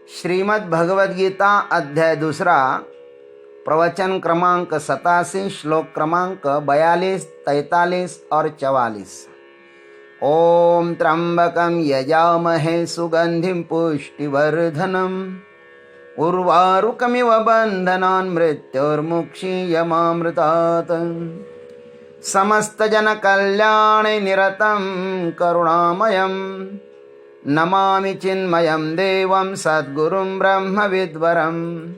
श्रीमद् भगवद गीता अध्याय 2 प्रवचन क्रमांक 87 श्लोक क्रमांक 42, 43 और 44। ओम त्र्यंबकं यजामहे सुगंधिं पुष्टिवर्धनम् उर्वारुकमिव बन्धनान् मृत्योर्मुक्षीयमामृतात्। समस्त जन कल्याणे निरतं करुणामयं नमामि चिन्मयं देवं सद्गुरुं ब्रह्मविद्वरं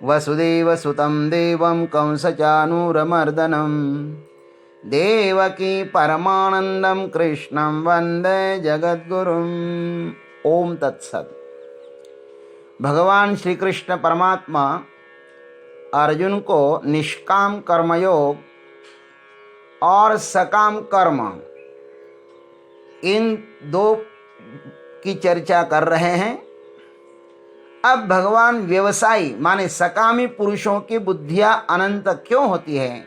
वसुदेवसुतं देवं कंसचानूरमर्दनं देवकी परमानंदं कृष्णं वंदे जगद्गुरुम्। ओम तत्सत्। भगवान श्री कृष्ण परमात्मा अर्जुन को निष्काम कर्मयोग और सकाम कर्म इन दो की चर्चा कर रहे हैं। अब भगवान व्यवसायी माने सकामी पुरुषों की बुद्धियां अनंत क्यों होती है,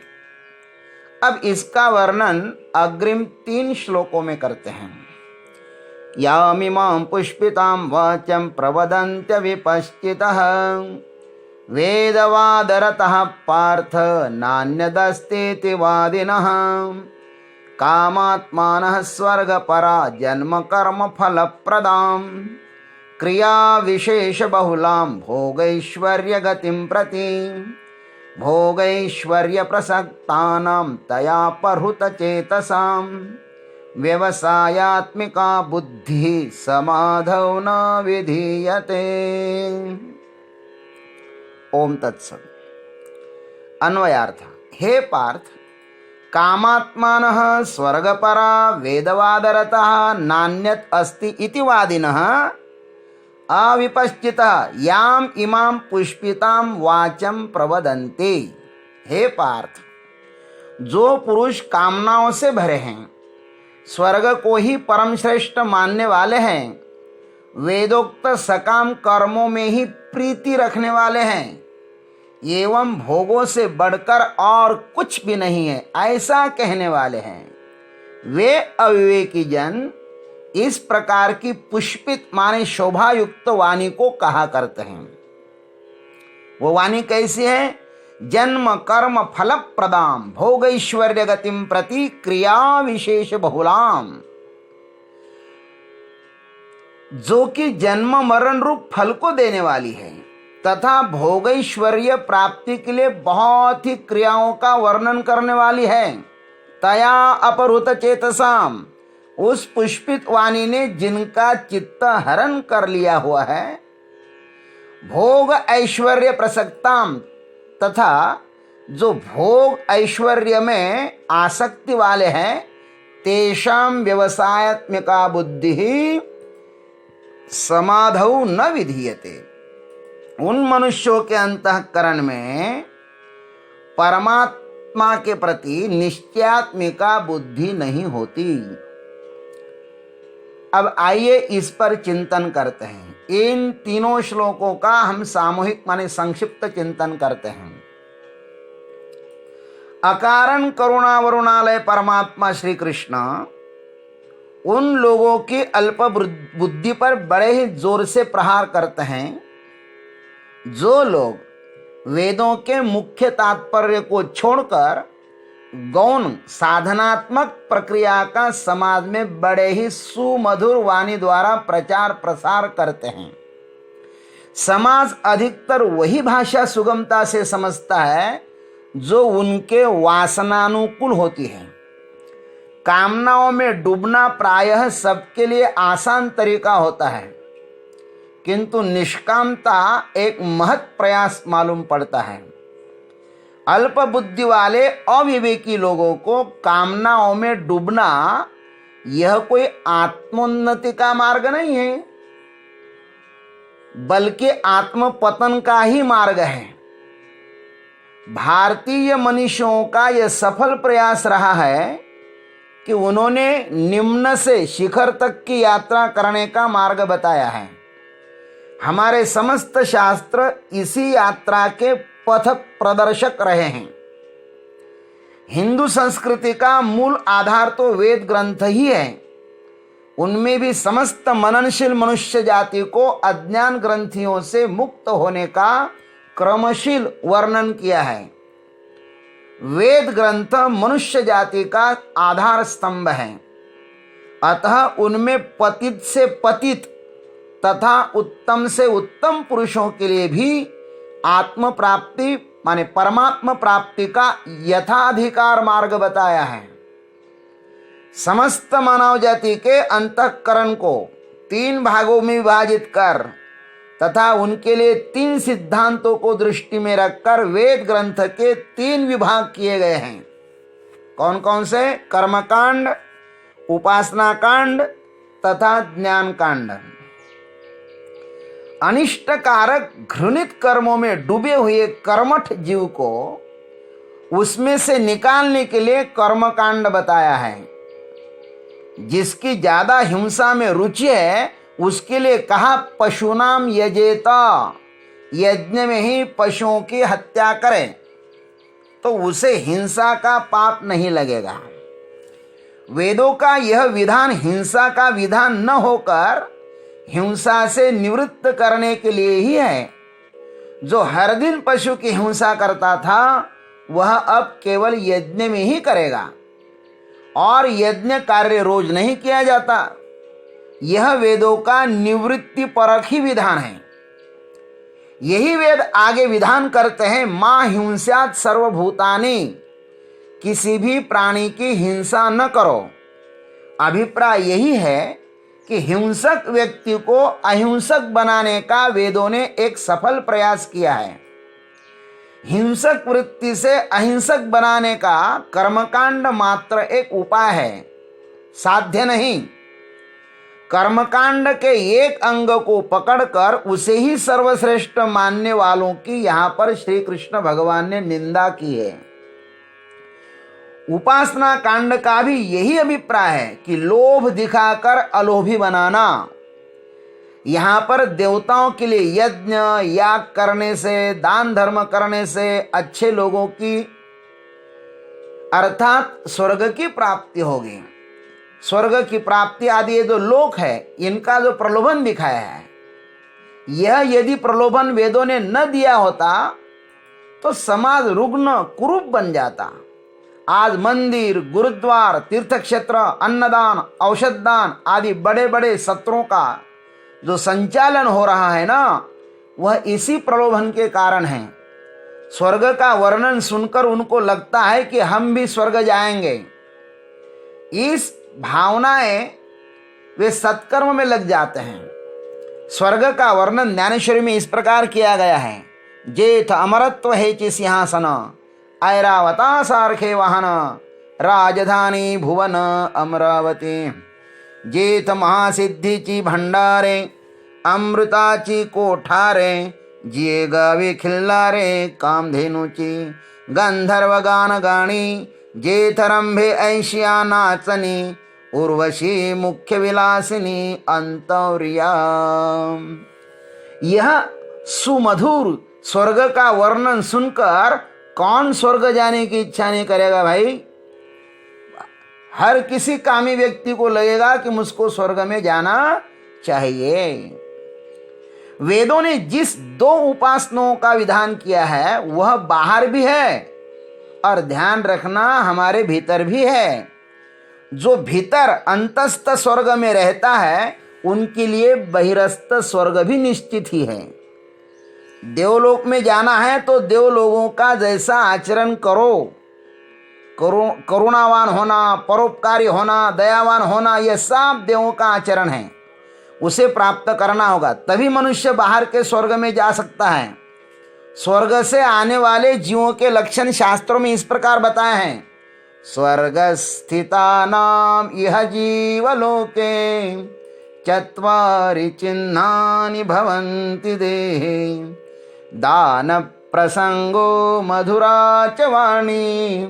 अब इसका वर्णन अग्रिम 3 श्लोकों में करते हैं। यामिमां पुष्पितां वाचं प्रवदन्त्य विपश्चितः वेदवादरतः पार्थ नान्यदस्तीति वादिनः कामात्मानः स्वर्गपरा जन्म कर्म फलप्रदां क्रिया विशेष बहुलां भोगैश्वर्य गतिं प्रति भोगैश्वर्य प्रसक्तानां तया परहुत चेतसां व्यवसायात्मिका बुद्धि समाधौ न विधीयते। ओम तत्सत्। अन्वयार्थ। हे पार्थ, कामात्मानः स्वर्गपरा वेदवादरतः नान्यत् अस्ति इति वादिनः अविपश्चितः याम इमां पुष्पितां वाचं प्रवदन्ति। हे पार्थ, जो पुरुष कामनाओं से भरे हैं, स्वर्ग को ही परम श्रेष्ठ मानने वाले हैं, वेदोक्त सकाम कर्मों में ही प्रीति रखने वाले हैं, एवं भोगों से बढ़कर और कुछ भी नहीं है ऐसा कहने वाले हैं, वे अविवेकी जन इस प्रकार की पुष्पित माने शोभायुक्त वाणी को कहा करते हैं। वो वाणी कैसी है? जन्म कर्म फल प्रदाम भोगैश्वर्य गतिम प्रति क्रिया विशेष बहुलाम, जो कि जन्म मरण रूप फल को देने वाली है तथा भोगैश्वर्य प्राप्ति के लिए बहुत ही क्रियाओं का वर्णन करने वाली है। तया अपहृत चेतसाम, उस पुष्पित वाणी ने जिनका चित्त हरण कर लिया हुआ है, भोग ऐश्वर्य प्रसक्ताम, तथा जो भोग ऐश्वर्य में आसक्ति वाले हैं, तेषां व्यवसायात्मिका बुद्धि समाधौ न विधीयते, उन मनुष्यों के अंतःकरण में परमात्मा के प्रति निश्चयात्मिका बुद्धि नहीं होती। अब आइए इस पर चिंतन करते हैं। इन तीनों श्लोकों का हम सामूहिक माने संक्षिप्त चिंतन करते हैं। अकारण करुणा वरुणालय परमात्मा श्री कृष्ण उन लोगों की अल्प बुद्धि पर बड़े ही जोर से प्रहार करते हैं जो लोग वेदों के मुख्य तात्पर्य को छोड़कर गौण साधनात्मक प्रक्रिया का समाज में बड़े ही सुमधुर वाणी द्वारा प्रचार प्रसार करते हैं। समाज अधिकतर वही भाषा सुगमता से समझता है जो उनके वासनानुकूल होती है। कामनाओं में डूबना प्रायः सबके लिए आसान तरीका होता है, किंतु निष्कामता एक महत् प्रयास मालूम पड़ता है। अल्प बुद्धि वाले अविवेकी लोगों को कामनाओं में डूबना यह कोई आत्मोन्नति का मार्ग नहीं है, बल्कि आत्मपतन का ही मार्ग है। भारतीय मनुष्यों का यह सफल प्रयास रहा है कि उन्होंने निम्न से शिखर तक की यात्रा करने का मार्ग बताया है। हमारे समस्त शास्त्र इसी यात्रा के पथ प्रदर्शक रहे हैं। हिंदू संस्कृति का मूल आधार तो वेद ग्रंथ ही है। उनमें भी समस्त मननशील मनुष्य जाति को अज्ञान ग्रंथियों से मुक्त होने का क्रमशील वर्णन किया है। वेद ग्रंथ मनुष्य जाति का आधार स्तंभ है, अतः उनमें पतित से पतित तथा उत्तम से उत्तम पुरुषों के लिए भी आत्म प्राप्ति माने परमात्मा प्राप्ति का यथाधिकार मार्ग बताया है। समस्त मानव जाति के अंतःकरण को 3 भागों में विभाजित कर तथा उनके लिए 3 सिद्धांतों को दृष्टि में रखकर वेद ग्रंथ के 3 विभाग किए गए हैं। कौन कौन से? कर्मकांड, उपासना कांड तथा ज्ञान कांड। अनिष्टकारक घृणित कर्मों में डूबे हुए कर्मठ जीव को उसमें से निकालने के लिए कर्मकांड बताया है। जिसकी ज्यादा हिंसा में रुचि है उसके लिए कहा पशुनाम यजेता, यज्ञ में ही पशुओं की हत्या करें तो उसे हिंसा का पाप नहीं लगेगा। वेदों का यह विधान हिंसा का विधान न होकर हिंसा से निवृत्त करने के लिए ही है। जो हर दिन पशु की हिंसा करता था वह अब केवल यज्ञ में ही करेगा और यज्ञ कार्य रोज नहीं किया जाता। यह वेदों का निवृत्ति परक ही विधान है। यही वेद आगे विधान करते हैं, मां हिंस्यात् सर्वभूतानि, किसी भी प्राणी की हिंसा न करो। अभिप्राय यही है कि हिंसक व्यक्ति को अहिंसक बनाने का वेदों ने एक सफल प्रयास किया है। हिंसक वृत्ति से अहिंसक बनाने का कर्मकांड मात्र एक उपाय है, साध्य नहीं। कर्मकांड के एक अंग को पकड़कर उसे ही सर्वश्रेष्ठ मानने वालों की यहां पर श्री कृष्ण भगवान ने निंदा की है। उपासना कांड का भी यही अभिप्राय है कि लोभ दिखाकर अलोभी बनाना। यहां पर देवताओं के लिए यज्ञ याग करने से, दान धर्म करने से अच्छे लोगों की अर्थात स्वर्ग की प्राप्ति होगी। स्वर्ग की प्राप्ति आदि ये जो लोक है इनका जो प्रलोभन दिखाया है, यह यदि प्रलोभन वेदों ने न दिया होता तो समाज रुग्ण कुरूप बन जाता। आज मंदिर, गुरुद्वार, तीर्थ क्षेत्र, अन्नदान, औषधदान आदि बड़े बड़े सत्रों का जो संचालन हो रहा है ना, वह इसी प्रलोभन के कारण है। स्वर्ग का वर्णन सुनकर उनको लगता है कि हम भी स्वर्ग जाएंगे। इस भावनाएं वे सत्कर्म में लग जाते हैं। स्वर्ग का वर्णन ज्ञानेश्वरी में इस प्रकार किया गया है, जेठ अमरत्व हेचि सिंहासन, ऐरावता सारखे वाहन, राजधानी भुवन अमरावती, जेठ महासिद्धीची भंडारे, अमृताची कोठारे, जिये गावे खिल्लारे कामधेनूची, गंधर्व गान गाणी, जेठरंभे ऐशिया नाचनी, उर्वशी मुख्य विलासिनी अंतौर्या। यह सुमधुर स्वर्ग का वर्णन सुनकर कौन स्वर्ग जाने की इच्छा नहीं करेगा भाई? हर किसी कामी व्यक्ति को लगेगा कि मुझको स्वर्ग में जाना चाहिए। वेदों ने जिस 2 उपासनाओं का विधान किया है वह बाहर भी है और ध्यान रखना हमारे भीतर भी है। जो भीतर अंतस्थ स्वर्ग में रहता है उनके लिए बहिरस्थ स्वर्ग भी निश्चित ही है। देवलोक में जाना है तो देवलोगों का जैसा आचरण करो, करुणावान होना, परोपकारी होना, दयावान होना, यह सब देवों का आचरण है। उसे प्राप्त करना होगा, तभी मनुष्य बाहर के स्वर्ग में जा सकता है। स्वर्ग से आने वाले जीवों के लक्षण शास्त्रों में इस प्रकार बताए हैं, स्वर्गस्थितानाम इह जीवलोके चत्वारि चिन्हानि भवन्ति देहे, दान प्रसंगो मधुरा च वाणी,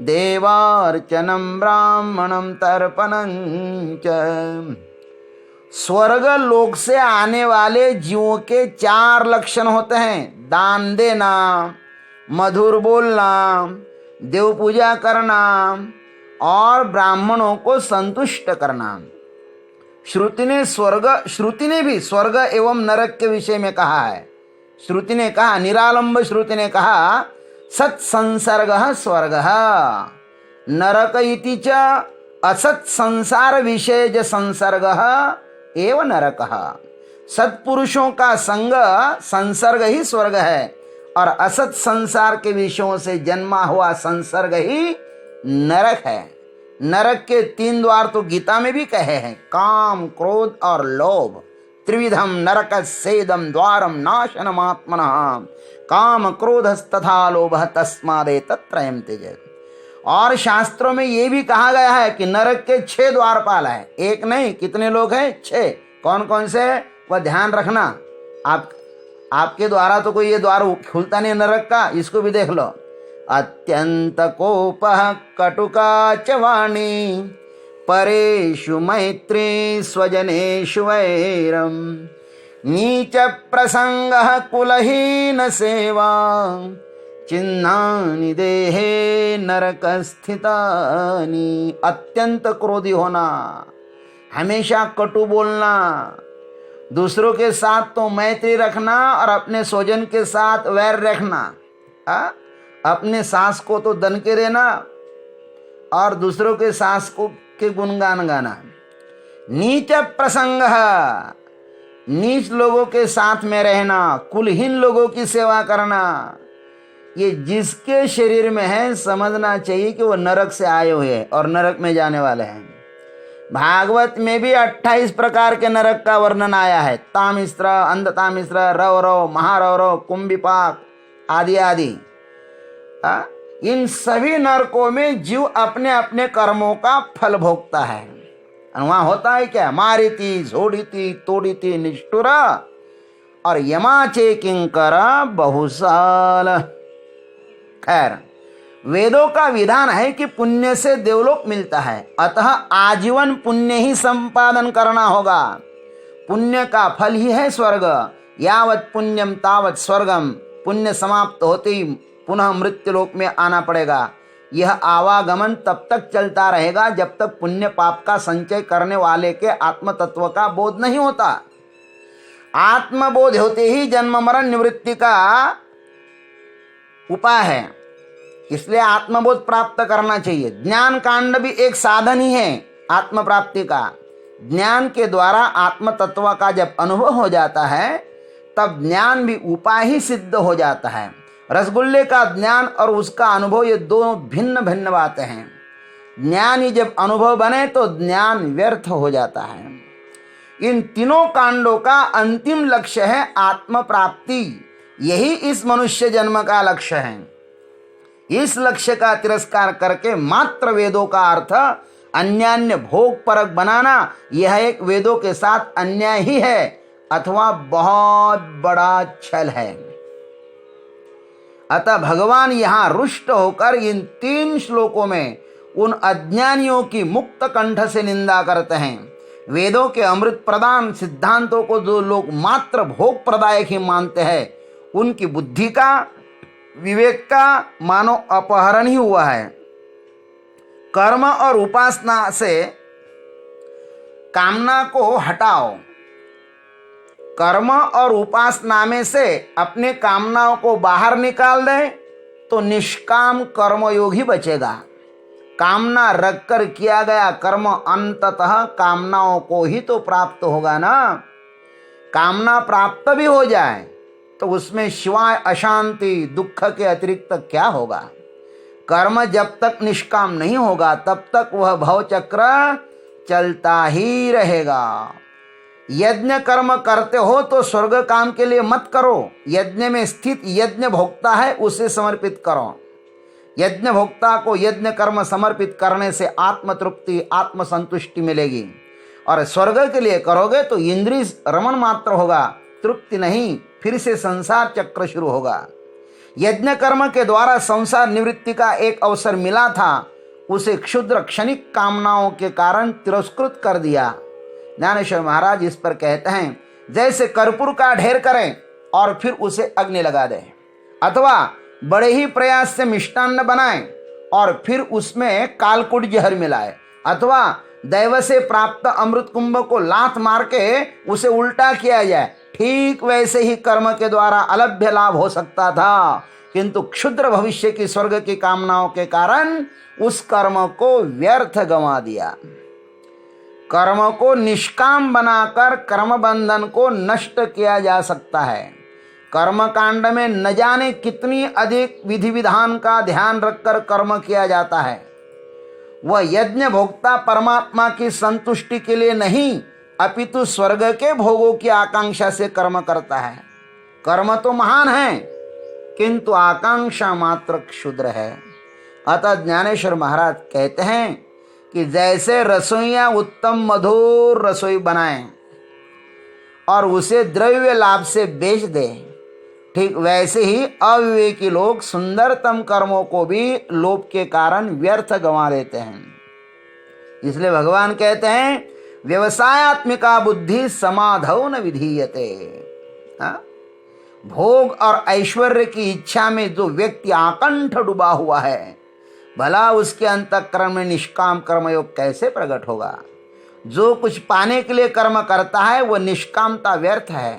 देवार्चनम ब्राह्मणम तर्पणं च। स्वर्ग लोक से आने वाले जीवों के 4 लक्षण होते हैं, दान देना, मधुर बोलना, देव पूजा करना और ब्राह्मणों को संतुष्ट करना। श्रुति ने भी स्वर्ग एवं नरक के विषय में कहा है। श्रुति ने कहा, निरालंब श्रुति ने कहा, सत्संसर्गः स्वर्गः नरक इति च असत्संसार विषयज संसर्गः एव नरकः। सत्पुरुषों का संसर्ग ही स्वर्ग है और असत संसार के विषयों से जन्मा हुआ संसर्ग ही नरक है। नरक के 3 द्वार तो गीता में भी कहे हैं, काम, क्रोध और लोभ। त्रिविधम नरकस्येदं द्वारम नाशनमात्मनः काम क्रोधस्तथा लोभः तस्मादेतत्त्रयं त्यजेत्। और शास्त्रों में ये भी कहा गया है कि नरक के 6 द्वारपाल है, एक नहीं, कितने लोग हैं? 6। कौन कौन से? वह ध्यान रखना। आपके द्वारा तो कोई ये द्वार खुलता नहीं नरक का, इसको भी देख लो। अत्यंत कोपः कटुका च वाणी परेषु मैत्री स्वजनेषु वैरम नीच प्रसंगः कुलहीन सेवा चिन्हानि देहे नरक स्थितानि। अत्यंत क्रोधी होना, हमेशा कटु बोलना, दूसरों के साथ तो मैत्री रखना और अपने स्वजन के साथ वैर रखना। अपने सास को तो दन के देना और दूसरों के सास को के गुणगान गाना। नीच प्रसंग, नीच लोगों के साथ में रहना, कुलहीन लोगों की सेवा करना, ये जिसके शरीर में है समझना चाहिए कि वो नरक से आए हुए हैं और नरक में जाने वाले हैं। भागवत में भी 28 प्रकार के नरक का वर्णन आया है। तामिश्र, अंधतामिश्र, रौरव, महारौरव, कुंभिपाक आदि आदि। इन सभी नरकों में जीव अपने अपने कर्मों का फल भोगता है। वहां होता है क्या? मारिति, झोड़िति, तोड़िति, निष्ठुर और यमाचे किंकर बहुसाल। खैर, वेदों का विधान है कि पुण्य से देवलोक मिलता है, अतः आजीवन पुण्य ही संपादन करना होगा। पुण्य का फल ही है स्वर्ग। यावत पुण्यम तावत स्वर्गम। पुण्य समाप्त होते ही पुनः मृत्यु लोक में आना पड़ेगा। यह आवागमन तब तक चलता रहेगा जब तक पुण्य पाप का संचय करने वाले के आत्म तत्व का बोध नहीं होता। आत्मबोध होते ही जन्म मरण निवृत्ति का उपाय है, इसलिए आत्मबोध प्राप्त करना चाहिए। ज्ञान कांड भी एक साधन ही है आत्म प्राप्ति का। ज्ञान के द्वारा आत्म तत्व का जब अनुभव हो जाता है तब ज्ञान भी उपाय ही सिद्ध हो जाता है। रसगुल्ले का ज्ञान और उसका अनुभव ये दोनों भिन्न भिन्न बातें हैं। ज्ञान ही जब अनुभव बने तो ज्ञान व्यर्थ हो जाता है। इन तीनों कांडों का अंतिम लक्ष्य है आत्म प्राप्ति। यही इस मनुष्य जन्म का लक्ष्य है। इस लक्ष्य का तिरस्कार करके मात्र वेदों का अर्थ अन्यान्य भोग परक बनाना, यह एक वेदों के साथ अन्याय ही है अथवा बहुत बड़ा छल है। अतः भगवान यहाँ रुष्ट होकर इन 3 श्लोकों में उन अज्ञानियों की मुक्त कंठ से निंदा करते हैं। वेदों के अमृत प्रदान सिद्धांतों को जो लोग मात्र भोग प्रदायक ही मानते हैं, उनकी बुद्धि का, विवेक का मानो अपहरण ही हुआ है। कर्म और उपासना से कामना को हटाओ। कर्म और उपासना में से अपने कामनाओं को बाहर निकाल दें तो निष्काम कर्मयोग ही बचेगा। कामना रखकर किया गया कर्म अंततः कामनाओं को ही तो प्राप्त होगा ना। कामना प्राप्त भी हो जाए तो उसमें शिवाय अशांति दुख के अतिरिक्त क्या होगा। कर्म जब तक निष्काम नहीं होगा तब तक वह भवचक्र चलता ही रहेगा। यज्ञ कर्म करते हो तो स्वर्ग काम के लिए मत करो। यज्ञ में स्थित यज्ञ भोक्ता है, उसे समर्पित करो। यज्ञ भोक्ता को यज्ञ कर्म समर्पित करने से आत्म तृप्ति, आत्म संतुष्टि मिलेगी। और स्वर्ग के लिए करोगे तो इंद्रिय रमण मात्र होगा, तृप्ति नहीं, फिर से संसार चक्र शुरू होगा। यज्ञ कर्म के द्वारा संसार निवृत्ति का एक अवसर मिला था, उसे क्षुद्र क्षणिक कामनाओं के कारण तिरस्कृत कर दिया। ज्ञानेश्वर महाराज इस पर कहते हैं, जैसे कर्पूर का ढेर करें और फिर उसे अग्नि लगा दें, अथवा बड़े ही प्रयास से मिष्टान्न बनाएं और फिर उसमें कालकूट जहर मिलाए, अथवा दैव से प्राप्त अमृत कुंभ को लात मार के उसे उल्टा किया जाए, ठीक वैसे ही कर्म के द्वारा अलभ्य लाभ हो सकता था, किंतु क्षुद्र भविष्य की स्वर्ग की कामनाओं के कारण उस कर्म को व्यर्थ गंवा दिया। कर्म को निष्काम बनाकर कर्म बंधन को नष्ट किया जा सकता है। कर्म कांड में न जाने कितनी अधिक विधि विधान का ध्यान रखकर कर्म किया जाता है। वह यज्ञ भोक्ता परमात्मा की संतुष्टि के लिए नहीं, अपितु स्वर्ग के भोगों की आकांक्षा से कर्म करता है। कर्म तो महान है, किंतु आकांक्षा मात्र क्षुद्र है। अतः ज्ञानेश्वर महाराज कहते हैं कि जैसे रसोइया उत्तम मधुर रसोई बनाएं और उसे द्रव्य लाभ से बेच दे, ठीक वैसे ही अविवेकी लोग सुंदरतम कर्मों को भी लोभ के कारण व्यर्थ गंवा देते हैं। इसलिए भगवान कहते हैं व्यवसायात्मिका बुद्धि समाधौ न विधीयते। भोग और ऐश्वर्य की इच्छा में जो व्यक्ति आकंठ डूबा हुआ है, भला उसके अंतःकरण में निष्काम कर्मयोग कैसे प्रकट होगा। जो कुछ पाने के लिए कर्म करता है वह निष्कामता व्यर्थ है।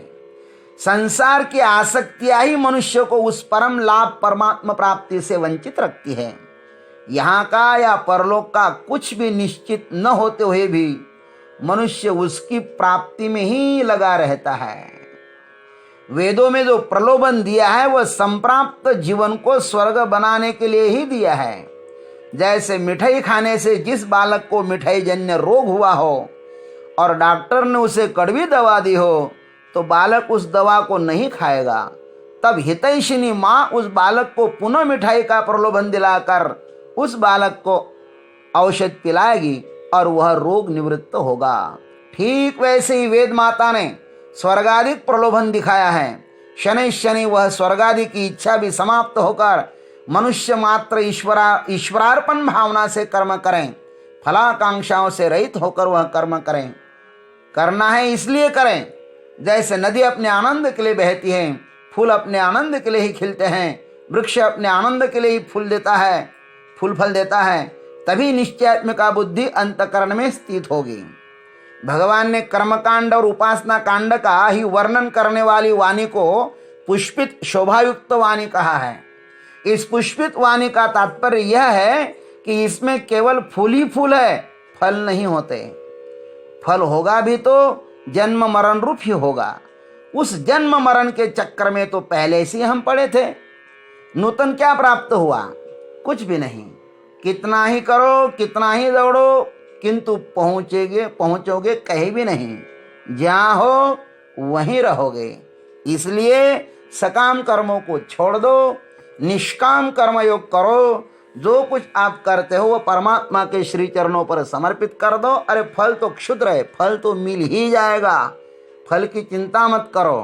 संसार की आसक्तियां ही मनुष्य को उस परम लाभ परमात्मा प्राप्ति से वंचित रखती है। यहाँ का या परलोक का कुछ भी निश्चित न होते हुए भी मनुष्य उसकी प्राप्ति में ही लगा रहता है। वेदों में जो प्रलोभन दिया है वह संप्राप्त जीवन को स्वर्ग बनाने के लिए ही दिया है। जैसे मिठाई खाने से जिस बालक को मिठाई जन्य रोग हुआ हो और डॉक्टर ने उसे कड़वी दवा दी हो, तो बालक उस दवा को नहीं खाएगा। तब हितैषिणी माँ उस बालक को पुनः मिठाई का प्रलोभन दिलाकर उस बालक को औषध पिलाएगी और वह रोग निवृत्त होगा। ठीक वैसे ही वेद माता ने स्वर्गाधिक प्रलोभन दिखाया है। शनि शनि वह स्वर्गादि की इच्छा भी समाप्त होकर मनुष्य मात्र ईश्वरार्पण भावना से कर्म करें, फलाकांक्षाओं से रहित होकर वह कर्म करें। करना है इसलिए करें, जैसे नदी अपने आनंद के लिए बहती है, फूल अपने आनंद के लिए ही खिलते हैं, वृक्ष अपने आनंद के लिए ही फूल फल देता है, तभी निश्चयात्मिका बुद्धि अंतकरण में स्थित होगी। भगवान ने कर्मकांड और उपासना कांड का ही वर्णन करने वाली वाणी को पुष्पित शोभायुक्त वाणी कहा है। इस पुष्पित वाणी का तात्पर्य यह है कि इसमें केवल फूल ही फूल है, फल नहीं होते। फल होगा भी तो जन्म मरण रूप ही होगा। उस जन्म मरण के चक्कर में तो पहले से हम पड़े थे। नूतन क्या प्राप्त हुआ? कुछ भी नहीं। कितना ही करो, कितना ही दौड़ो, किंतु पहुंचोगे कहीं भी नहीं। जहां हो वहीं रहोगे। इसलिए सकाम कर्मों को छोड़ दो, निष्काम कर्मयोग करो। जो कुछ आप करते हो वो परमात्मा के श्री चरणों पर समर्पित कर दो। अरे फल तो क्षुद्र है, फल तो मिल ही जाएगा। फल की चिंता मत करो,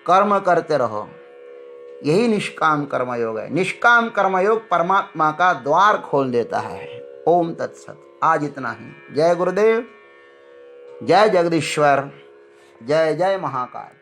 कर्म करते रहो। यही निष्काम कर्मयोग है। निष्काम कर्मयोग परमात्मा का द्वार खोल देता है। ओम तत्सत। आज इतना ही। जय गुरुदेव, जय जगदीश्वर, जय जय महाकाल।